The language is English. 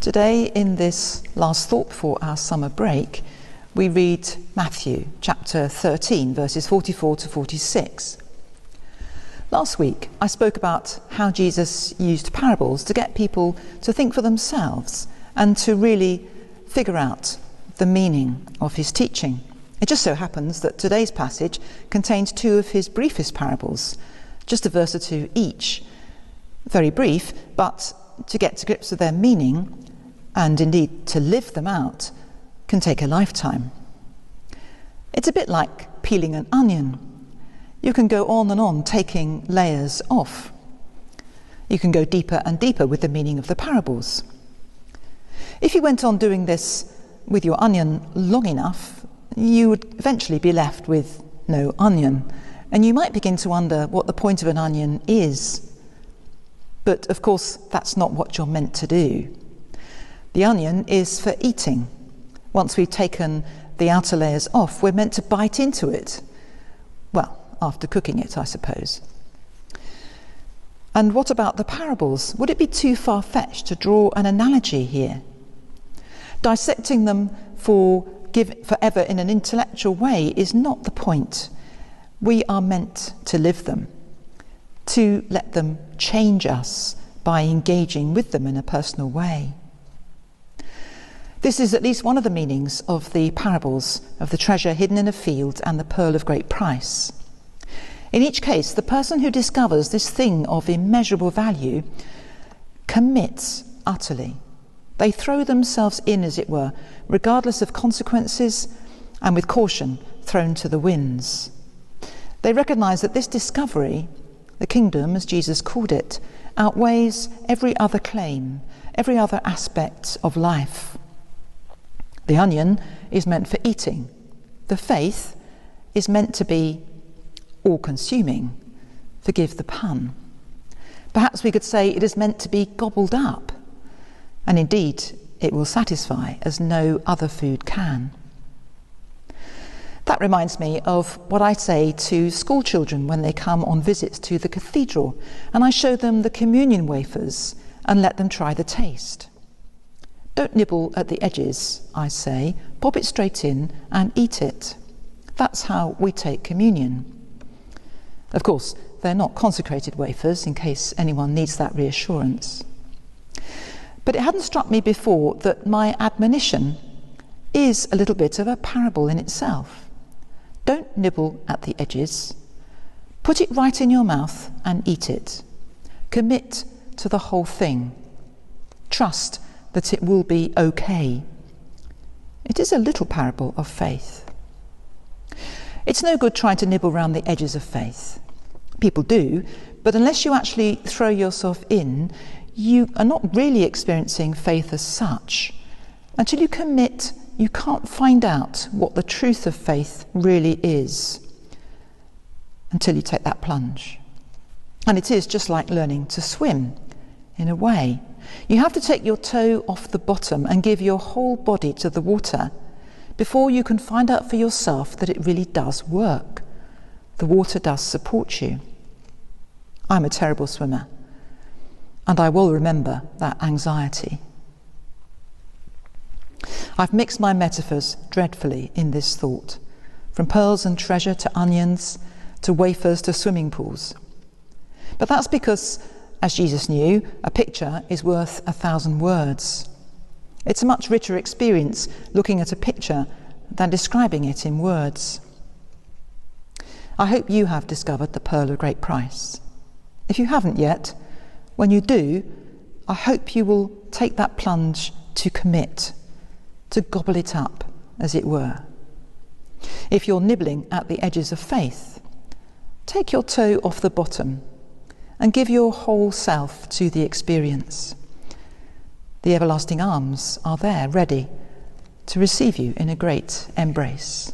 Today, in this last thought before our summer break, we read Matthew chapter 13, verses 44 to 46. Last week, I spoke about how Jesus used parables to get people to think for themselves and to really figure out the meaning of his teaching. It just so happens that today's passage contains two of his briefest parables, just a verse or two each. Very brief, but to get to grips with their meaning, and indeed to live them out, can take a lifetime. It's a bit like peeling an onion. You can go on, taking layers off. You can go deeper and deeper with the meaning of the parables. If you went on doing this with your onion long enough, you would eventually be left with no onion, and you might begin to wonder what the point of an onion is. But of course, that's not what you're meant to do. The onion is for eating. Once we've taken the outer layers off, we're meant to bite into it. Well, after cooking it, I suppose. And what about the parables? Would it be too far-fetched to draw an analogy here? Dissecting them forever in an intellectual way is not the point. We are meant to live them, to let them change us by engaging with them in a personal way. This is at least one of the meanings of the parables of the treasure hidden in a field and the pearl of great price. In each case, the person who discovers this thing of immeasurable value commits utterly. They throw themselves in, as it were, regardless of consequences, and with caution thrown to the winds. They recognise that this discovery, the kingdom, as Jesus called it, outweighs every other claim, every other aspect of life. The onion is meant for eating. The faith is meant to be all-consuming. Forgive the pun. Perhaps we could say it is meant to be gobbled up. And indeed, it will satisfy as no other food can. That reminds me of what I say to school children when they come on visits to the cathedral, and I show them the communion wafers and let them try the taste. Don't nibble at the edges, I say, pop it straight in and eat it. That's how we take communion. Of course, they're not consecrated wafers, in case anyone needs that reassurance. But it hadn't struck me before that my admonition is a little bit of a parable in itself. Don't nibble at the edges. Put it right in your mouth and eat it. Commit to the whole thing. Trust that it will be okay. It is a little parable of faith. It's no good trying to nibble around the edges of faith. People do, but unless you actually throw yourself in, you are not really experiencing faith as such. Until you commit, you can't find out what the truth of faith really is until you take that plunge. And it is just like learning to swim, in a way. You have to take your toe off the bottom and give your whole body to the water before you can find out for yourself that it really does work. The water does support you. I'm a terrible swimmer, and I will remember that anxiety. I've mixed my metaphors dreadfully in this thought, from pearls and treasure to onions, to wafers to swimming pools. But that's because, as Jesus knew, a picture is worth 1,000 words. It's a much richer experience looking at a picture than describing it in words. I hope you have discovered the pearl of great price. If you haven't yet, when you do, I hope you will take that plunge to commit, to gobble it up, as it were. If you're nibbling at the edges of faith, take your toe off the bottom and give your whole self to the experience. The everlasting arms are there, ready to receive you in a great embrace.